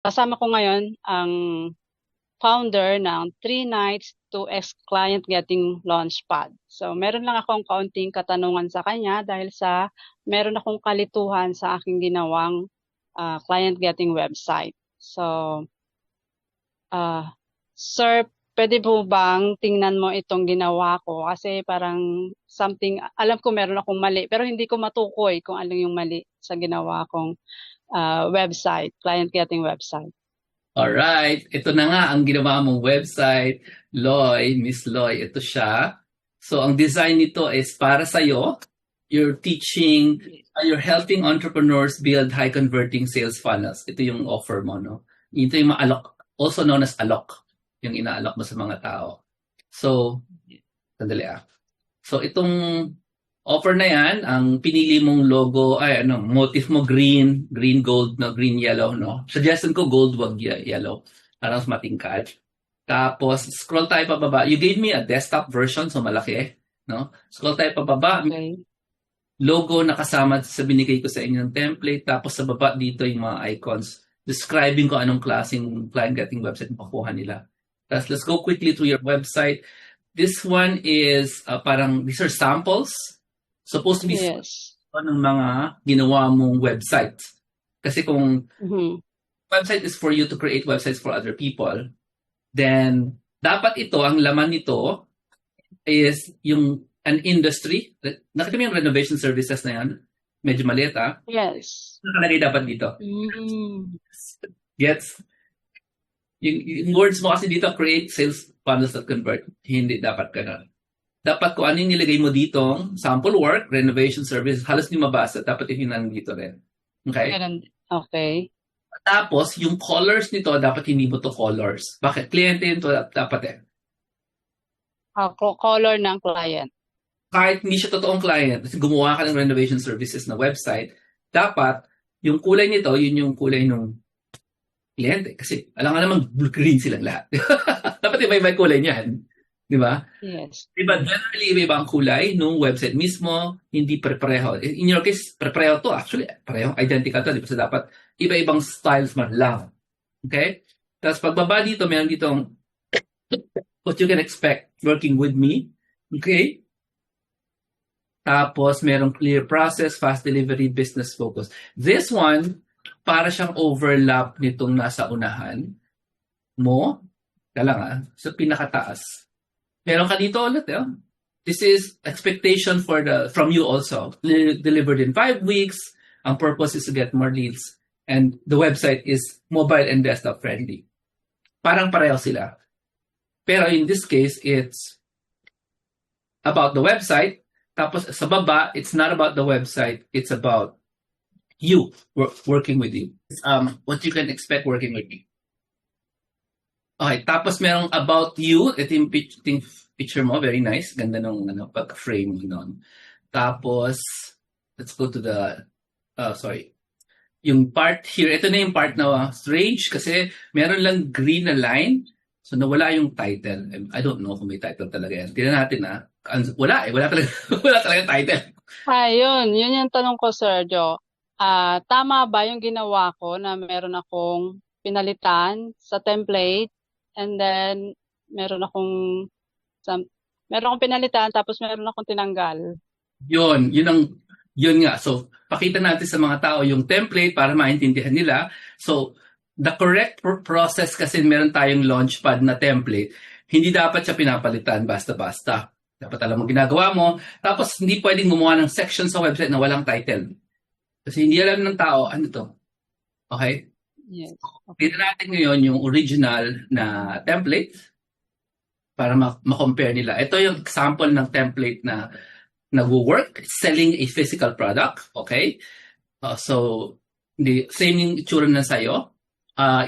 kasama ko ngayon ang founder ng 3 Nights to Client Getting Launchpad. So, meron lang akong kaunting katanungan sa kanya dahil sa meron akong kalituhan sa aking ginawang client getting website. So, sir, pwede po bang tingnan mo itong ginawa ko? Kasi parang something, alam ko meron akong mali, pero hindi ko matukoy kung ano yung mali sa ginawa kong website, client getting website. Alright, ito na nga ang ginawa mong website, Miss Loy, ito siya. So, ang design nito is para sa'yo. You're teaching, you're helping entrepreneurs build high-converting sales funnels. Ito yung offer mo, no? Ito yung maalok, also known as alok, yung inaalok mo sa mga tao. So, sandali So, itong offer na yan, ang pinili mong logo, motif mo green, gold, no, green, yellow, no? Suggestion ko gold, wag yellow. Parang mas matingkad. Tapos, scroll tayo pababa. You gave me a desktop version, so malaki, no? Scroll tayo pababa. Okay. Logo na kasama sa binigay ko sa inyong template. Tapos sa baba dito yung mga icons describing ko anong klaseng client getting website na pakuha nila. Tapos, let's go quickly through your website. This one is these are samples. Supposed to be ng mga ginawa mong website. Kasi kung website is for you to create websites for other people, then dapat ito, ang laman nito is an industry. Nakita mo yung renovation services na yan? Medyo maliit, Yes. Nakalagay dapat dito. Gets? Yung words mo kasi dito, create sales funnels that convert. Hindi dapat ganun. Dapat kung ano yung nilagay mo dito, sample work, renovation service, halos di mabasa. Dapat yung nandito rin. Okay? Okay. Tapos, yung colors nito, dapat hindi mo to colors. Bakit? Kliyente yun to, dapat Color ng client. Kahit hindi siya totoong client, kasi gumawa ka ng renovation services na website, dapat, yung kulay nito, yun yung kulay ng kliyente. Kasi, alam nga naman, blue-green silang lahat. Dapat iba-iba yung kulay niyan. Di ba? Yes. Diba, generally, iba ang kulay nung website mismo, hindi pre-pareho. In your case, pre-pareho to. Actually, pareho, identical to. Diba? So, dapat iba-ibang styles man lang. Okay? Tapos, pagbaba dito, meron ditong what you can expect working with me. Okay? Tapos, merong clear process, fast delivery, business focus. This one, para siyang overlap nitong nasa unahan mo. Kailangan, sa pinakataas. Meron ka dito ulit, This is expectation from you also. Delivered in 5 weeks. Ang purpose is to get more leads. And the website is mobile and desktop friendly. Parang pareho sila. Pero in this case, it's about the website. Tapos sa baba, it's not about the website. It's about you working with you. What you can expect working with me. Okay, tapos merong about you. Ito yung picture mo, very nice. Ganda nung pag-frame mo nun. Tapos, let's go to the, yung part here. Ito na yung part na strange kasi meron lang green na line. So, nawala yung title. I don't know kung may title talaga yan. Tignan natin Wala talaga, wala talaga title. Yun yung tanong ko, Sergio. Tama ba yung ginawa ko na meron akong pinalitan sa template? And then, meron akong pinalitan, tapos meron akong tinanggal. Yun nga. So, pakita natin sa mga tao yung template para maintindihan nila. So, the correct process kasi meron tayong launchpad na template. Hindi dapat siya pinapalitan basta-basta. Dapat alam mo ginagawa mo. Tapos, hindi pwedeng gumawa ng section sa website na walang title. Kasi hindi alam ng tao, ano to? Okay? Yes. Dito natin ngayon yung original na template para ma-compare nila. Ito yung example ng template na nag-work, selling a physical product. Okay? So, same yung itsura na sa'yo.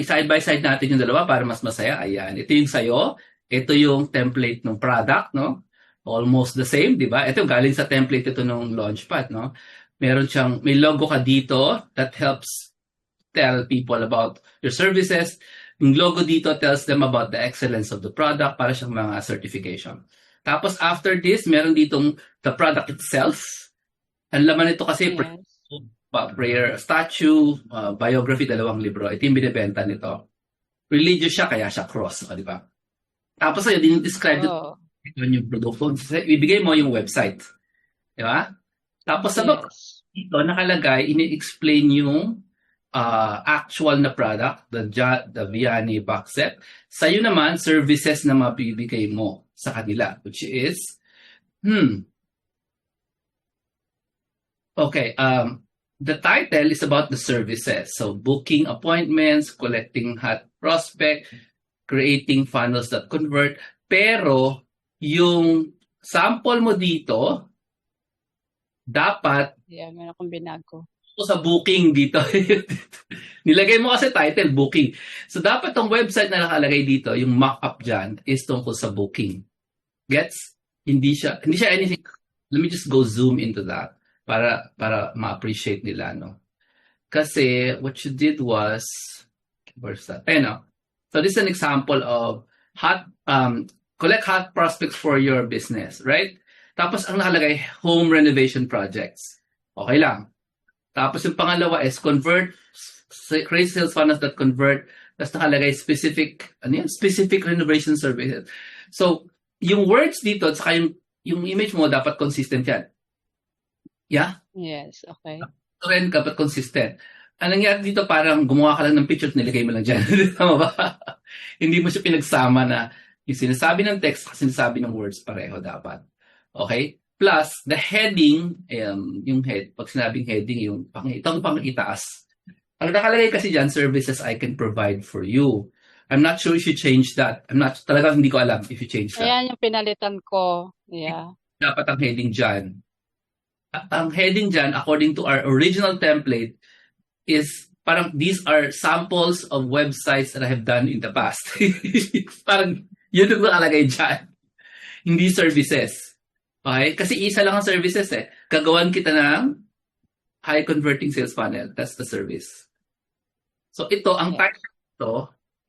Side by side natin yung dalawa para mas masaya. Ayan. Ito yung sa'yo. Ito yung template ng product, no? Almost the same, di ba? Ito galing sa template ito ng Launchpad, no? May logo ka dito that helps tell people about your services. Yung logo dito tells them about the excellence of the product para siyang mga certification. Tapos after this, meron ditong the product itself. Ang laman nito kasi prayer statue, biography, 2 libro. Ito yung binibenta nito. Religious siya, kaya siya cross. O, di ba? Tapos sa'yo, din-describe Oh, yung produkto. Ibigay mo yung website. Di ba? Tapos sa baba, yes. dito nakalagay, ini-explain yung actual na product, the Vianney box set. Sa'yo naman, services na mabibigay mo sa kanila, which is, okay, the title is about the services. So, booking appointments, collecting hot prospect, creating funnels that convert. Pero, yung sample mo dito, dapat Yeah, meron akong binago. sa booking dito. Nilagay mo kasi title, booking. So, dapat tong website na nakalagay dito, yung mock-up dyan, is tungkol sa booking. Gets? Hindi siya anything. Let me just go zoom into that para ma-appreciate nila, no? Kasi, what you did was, where's that? Ayun, no? So, this is an example of collect hot prospects for your business, right? Tapos, ang nakalagay, home renovation projects. Okay lang. Tapos yung pangalawa is create sales funnels that convert. Tapos nakalagay specific renovation services. So, yung words dito, at saka yung image mo, dapat consistent yan. Yeah? Yes, okay. So, rin dapat consistent. Ang nangyari dito, parang gumawa ka lang ng picture at nilagay mo lang dyan. Tama ba? Hindi mo siya pinagsama na yung sinasabi ng text at sinasabi ng words pareho dapat. Okay? Plus, the heading, yung head, pag sinabing heading, itong pang-itaas. Ang nakalagay kasi dyan, services I can provide for you. I'm not sure if you change that. Talagang hindi ko alam if you change that. Ayan yung pinalitan ko. Yeah. Dapat ang heading dyan. Ang heading dyan, according to our original template, is parang these are samples of websites that I have done in the past. Parang yun yung nakalagay dyan. Hindi services. Okay? Kasi isa lang ang services eh. Gagawan kita ng high converting sales funnel. That's the service. So ito, ang title ito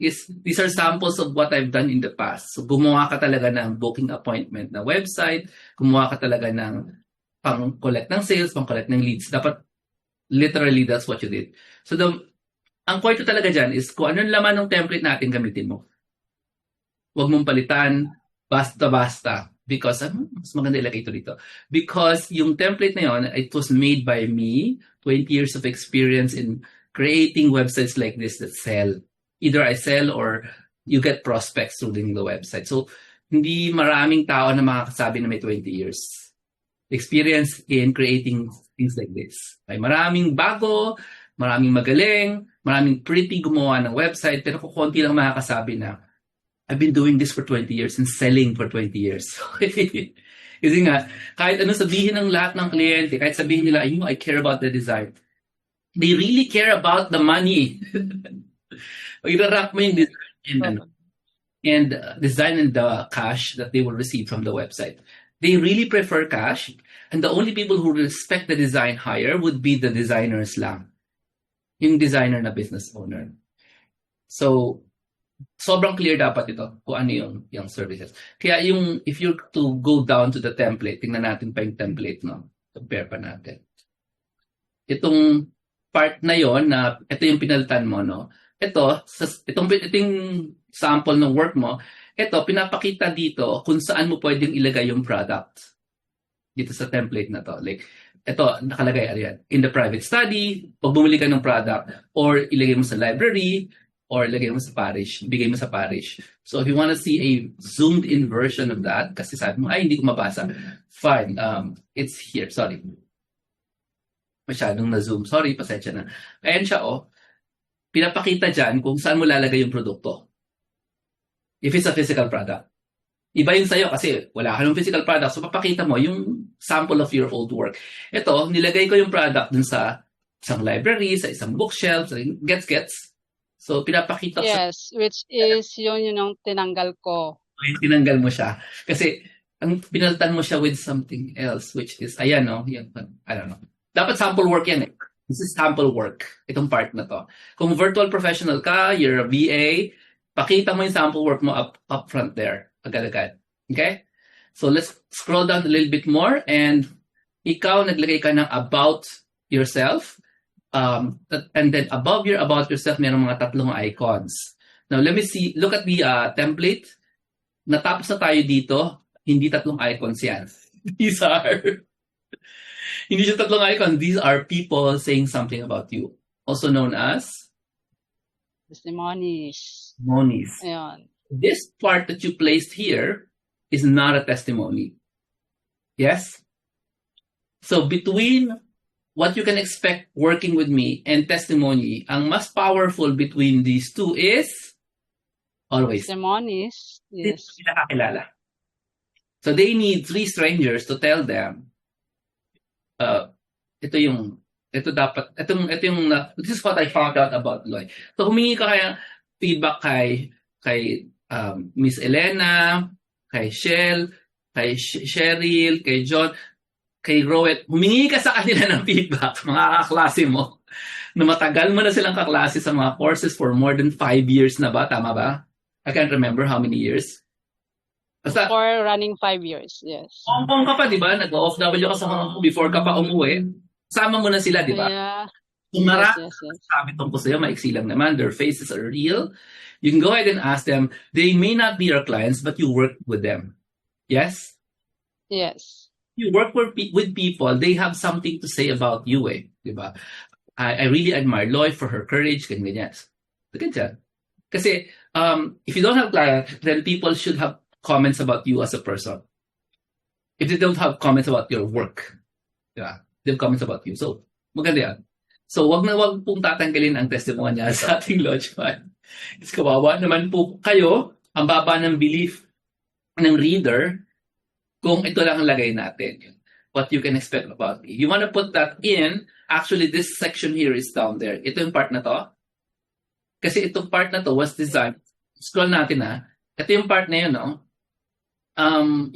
is, these are samples of what I've done in the past. So gumawa ka talaga ng booking appointment na website, gumawa ka talaga ng pang-collect ng sales, pang-collect ng leads. Dapat, literally, that's what you did. So ang point ko talaga dyan is kung anong laman ng template natin gamitin mo. Huwag mong palitan, basta-basta. Because, mas maganda ilagay ito dito. Because yung template na yun, it was made by me, 20 years of experience in creating websites like this that sell. Either I sell or you get prospects through the website. So, hindi maraming tao na makakasabi na may 20 years experience in creating things like this. May maraming bago, maraming magaling, maraming pretty gumawa ng website, pero kung konti lang makakasabi na I've been doing this for 20 years and selling for 20 years. Kasi nga, kahit ano sabihin ng lahat ng kliyente, kahit sabihin nila, I care about the design. They really care about the money. Irarank mo yung design and the cash that they will receive from the website. They really prefer cash, and the only people who respect the design higher would be the designers lang. Yung designer na business owner. So, sobrang clear dapat ito kung ano yung services. Kaya if you're to go down to the template, tingnan natin pa yung template, no? Compare pa natin. Itong part na yon na ito yung pinalitan mo, no? Itong sample ng work mo, ito, pinapakita dito kung saan mo pwedeng ilagay yung product. Dito sa template na to. Like, ito, nakalagay, ariyan, in the private study, pag bumili ka ng product, or ilagay mo sa library, or ilagay mo sa parish, bigay mo sa parish. So if you want to see a zoomed in version of that, kasi sabi mo, ay, hindi ko mabasa. Fine, it's here. Sorry. Masyadong na-zoom. Sorry, pasensya na. Ayan siya, pinapakita dyan kung saan mo lalagay yung produkto. If it's a physical product. Iba yun sa'yo kasi wala ka ng physical product. So papakita mo yung sample of your old work. Ito, nilagay ko yung product dun sa isang library, sa isang bookshelf, gets. So, pinapakita ko Yes, which is yun ang tinanggal ko. Tinanggal mo siya. Kasi, ang pinalitan mo siya with something else, which is, ayan, no? Yan, I don't know. Dapat sample work yan eh. This is sample work. Itong part na to. Kung virtual professional ka, you're a VA, pakita mo yung sample work mo up front there. Agad-agad. Okay? So, let's scroll down a little bit more and ikaw naglagay ka ng about yourself. And then above your about yourself, merong mga tatlong icons. Now, let me see. Look at the template. Natapos na tayo dito. Hindi tatlong icons yan. These are, hindi siya tatlong icons. These are people saying something about you. Also known as Testimonies. testimonies. Ayun. This part that you placed here is not a testimony. Yes? So between what you can expect working with me and testimony, ang mas powerful between these two is always Testimonies. Yes. sila kakilala. So they need three strangers to tell them, this is what I found out about Loy. So humingi ka kaya feedback kay Miss Elena, kay Shell, kay Cheryl, kay John, kay Roet. Humingi ka sa kanila ng feedback, mga kaklase mo, na matagal mo na silang kaklase sa mga courses for more than 5 years na ba? Tama ba? I can't remember how many years. Basta, For running 5 years, yes. Hong Kong ka pa, di ba? Nag-OFW ka sa Hong Kong before ka pa umuwi. Sama mo na sila, di ba? Yeah. Kung marami Yes. sabi tungkol sa'yo, maiksi lang naman, their faces are real. You can go ahead and ask them. They may not be your clients, but you work with them. Yes? Yes. You work with people, they have something to say about you, di ba? I really admire Loy for her courage, ganyan. Ganyan. Kasi, if you don't have clients, then people should have comments about you as a person. If they don't have comments about your work, yeah, they have comments about you. So, maganda yan. So, wag pong tatanggalin ang testimonya sa ating Launchpad. It's kawawa naman po kayo, ang baba ng belief ng reader, kung ito lang ang lagay natin. What you can expect about me. You want to put that in, actually this section here is down there. Ito yung part na to. Kasi itong part na to was designed, scroll natin ito yung part na yun, no?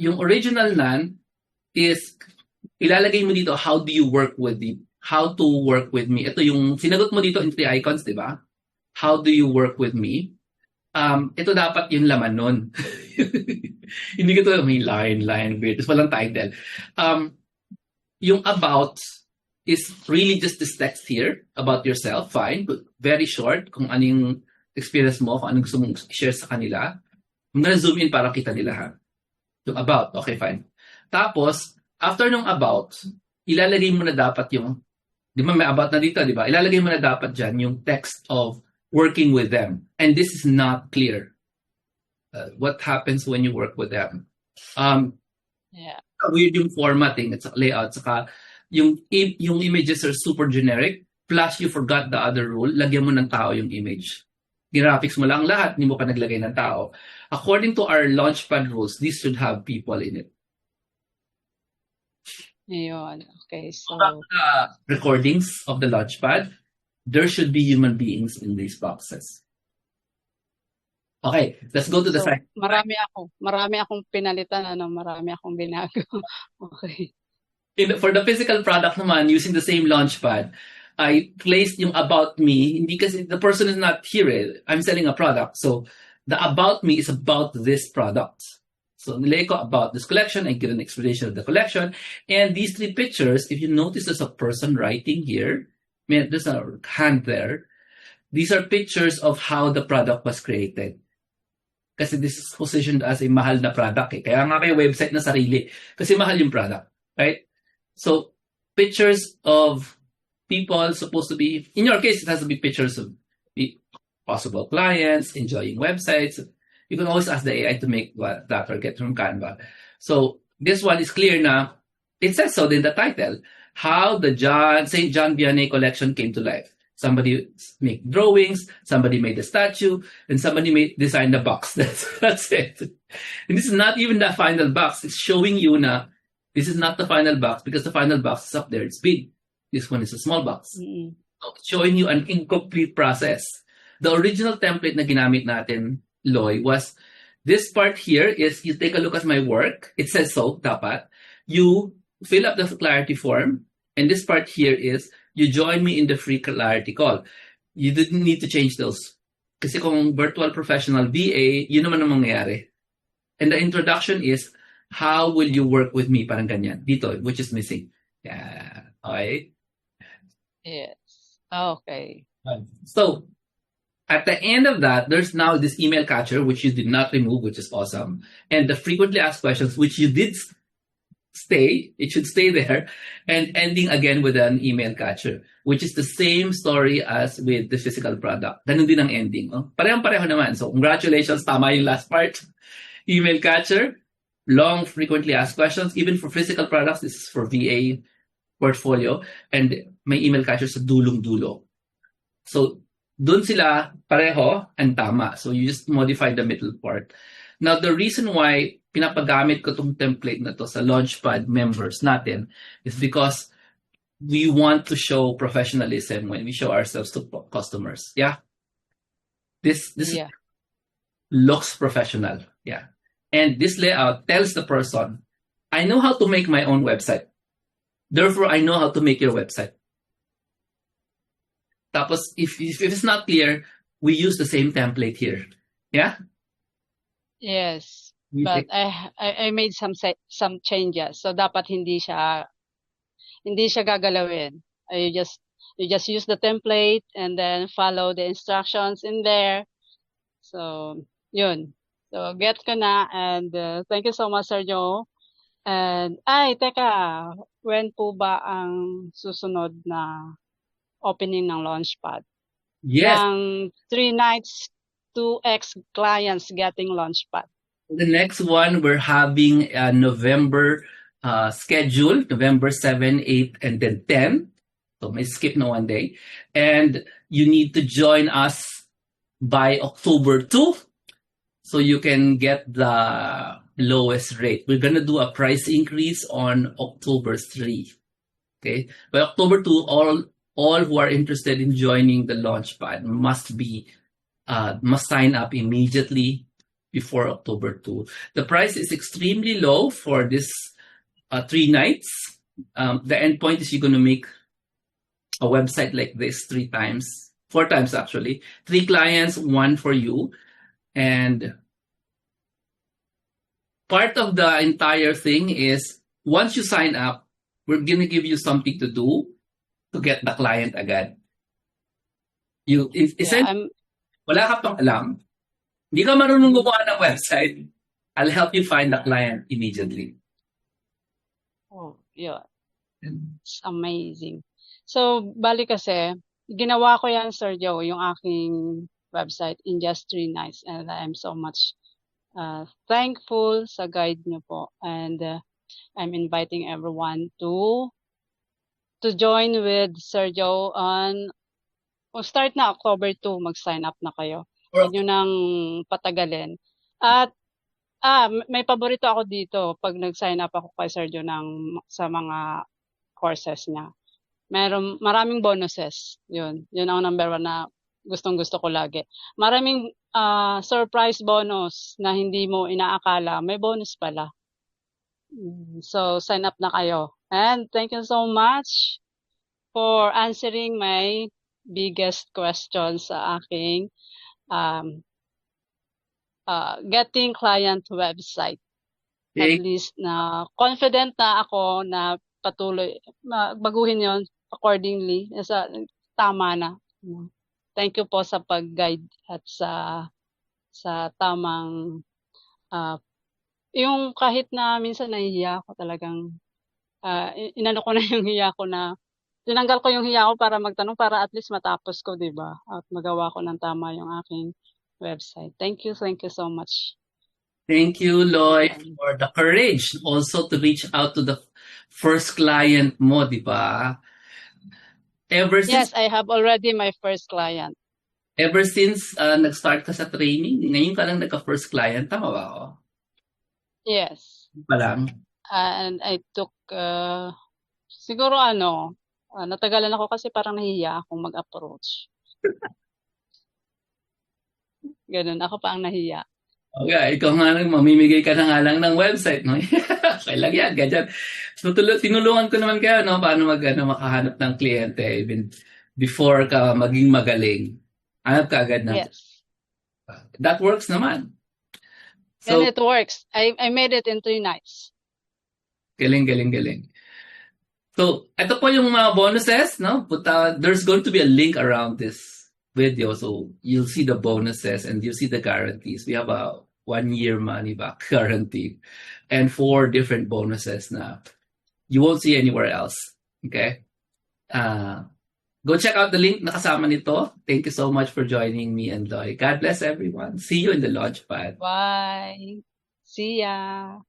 Yung original nan is, ilalagay mo dito, how do you work with me? How to work with me. Ito yung, sinagot mo dito in 3 icons, di ba? How do you work with me? Ito dapat yung laman nun. Hindi ko ito, may line, weird. Tapos walang title. Yung about is really just this text here about yourself. Fine. But very short. Kung anong experience mo, kung anong gusto mong share sa kanila. I'm gonna zoom in para kita nila ha. Yung about. Okay, fine. Tapos, after nung about, ilalagay mo na dapat yung, di ba may about na dito, di ba? Ilalagay mo na dapat dyan yung text of working with them. And this is not clear. What happens when you work with them? Yeah. Weird yung formatting at layout. Saka yung images are super generic. Plus, you forgot the other rule. Lagyan mo ng tao yung image. Graphics mo lang lahat. Hindi mo pa naglagay ng tao. According to our Launchpad rules, this should have people in it. Ayun. Okay, so Recordings of the Launchpad, there should be human beings in these boxes. Okay, let's go to the side. Marami akong pinalitan, marami akong binago. Okay. For the physical product naman, using the same Launchpad, I placed yung about me, hindi kasi the person is not here. I'm selling a product. So, the about me is about this product. So, nilagay ko about this collection. I give an explanation of the collection. And these 3 pictures, if you notice there's a person writing here, there's a hand there. These are pictures of how the product was created. Kasi this is positioned as a mahal na product. Kaya nga kayo website na sarili. Kasi mahal yung product. Right? So, pictures of people supposed to be, in your case, it has to be pictures of possible clients, enjoying websites. You can always ask the AI to make that or get from Canva. So, this one is clear na, it says so in the title, how the St. John Vianney collection came to life. Somebody made drawings, somebody made a statue, and somebody designed a box. That's it. And this is not even the final box. It's showing you na this is not the final box because the final box is up there. It's big. This one is a small box. Mm-hmm. So it's showing you an incomplete process. The original template na ginamit natin, Loy, was this part here is you take a look at my work. It says so, dapat. You fill up the clarity form. And this part here is you join me in the free clarity call. You didn't need to change those. Kasi kung virtual professional VA, yun naman ang mangyayari. And the introduction is, how will you work with me? Parang ganyan. Dito, which is missing. Yeah. Okay. Yes. Okay. So at the end of that, there's now this email catcher, which you did not remove, which is awesome. And the frequently asked questions, which you did stay, it should stay there, and ending again with an email catcher, which is the same story as with the physical product. Ganun din ang ending. Oh? Parehong-pareho naman. So congratulations, tama yung last part. Email catcher, long frequently asked questions. Even for physical products, this is for VA portfolio, and may email catcher sa dulong-dulo. So dun sila pareho and tama. So you just modify the middle part. Now, the reason why pinapagamit ko tong template na to sa Launchpad members natin is because we want to show professionalism when we show ourselves to customers. Yeah. This Yeah. looks professional. Yeah. And this layout tells the person, I know how to make my own website. Therefore, I know how to make your website. Tapos, if it's not clear, we use the same template here. Yeah? Yes. We But take- I made some changes. So dapat hindi siya gagalawin. You just use the template and then follow the instructions in there. So, yun. So, get ko na, and thank you so much, Sir Joe. And, teka, when po ba ang susunod na opening ng Launchpad? yes. Ng 3 nights, 2x clients getting Launchpad. The next one, we're having a November schedule, November 7, 8, and then 10. So may skip na one day. And you need to join us by October 2 so you can get the lowest rate. We're going to do a price increase on October 3. Okay? By October 2, all who are interested in joining the Launchpad must sign up immediately before October 2. The price is extremely low for this 3 nights. The end point is you're going to make a website like this 4 times actually. 3 clients, 1 for you. And part of the entire thing is once you sign up, we're going to give you something to do to get the client agad. Wala ka pang alam. Hindi ka marunong gumawa ng website. I'll help you find the client immediately. Oh, yeah. It's amazing. So, bali kasi, ginawa ko yan, Sir Joe, yung aking website in just 3 nights. And I'm so much thankful sa guide niyo po. And I'm inviting everyone to join with Sir Joe on start na October 2, mag-sign up na kayo. Huwag nyo nang patagalin. At may paborito ako dito pag nag-sign up ako kay Sir Joe sa mga courses niya. Maraming bonuses. Yun ang number 1 na gustong-gusto ko lagi. Maraming surprise bonus na hindi mo inaakala. May bonus pala. So, sign up na kayo. And thank you so much for answering my biggest questions sa aking getting client website. At least na confident na ako na patuloy baguhin yon accordingly. Tama na. Thank you po sa pag-guide at sa tamang yung kahit na minsan nahihiya ako talagang inano ko na yung hiya ko na tinanggal ko yung hiya ko para magtanong para at least matapos ko, 'di ba? At magawa ko ng tama yung aking website. Thank you so much. Thank you, Lloyd, for the courage also to reach out to the first client mo, di ba? Yes, I have already my first client. Ever since nag-start ka sa training, ngayon ka lang nagka-first client, tama ba ako? Yes. Pa lang? And I took, siguro natagalan ako kasi parang nahihiya akong mag-approach. Ganun, ako pa ang nahiya. Okay, ikaw nga nang mamimigay ka na nga lang ng website, no? Okay lang yan, ganyan. So, tinulungan ko naman kayo, no? Paano makahanap ng kliyente even before ka maging magaling. Hanap ka agad na. Yes. That works naman. So, and it works. I made it in 3 nights. Galing. So, ito po yung mga bonuses, no? There's going to be a link around this video. So, you'll see the bonuses and you'll see the guarantees. We have a 1-year money back guarantee and 4 different bonuses na you won't see anywhere else. Okay? Go check out the link na kasama nito. Thank you so much for joining me and Loy. God bless everyone. See you in the Launchpad. Bye. See ya.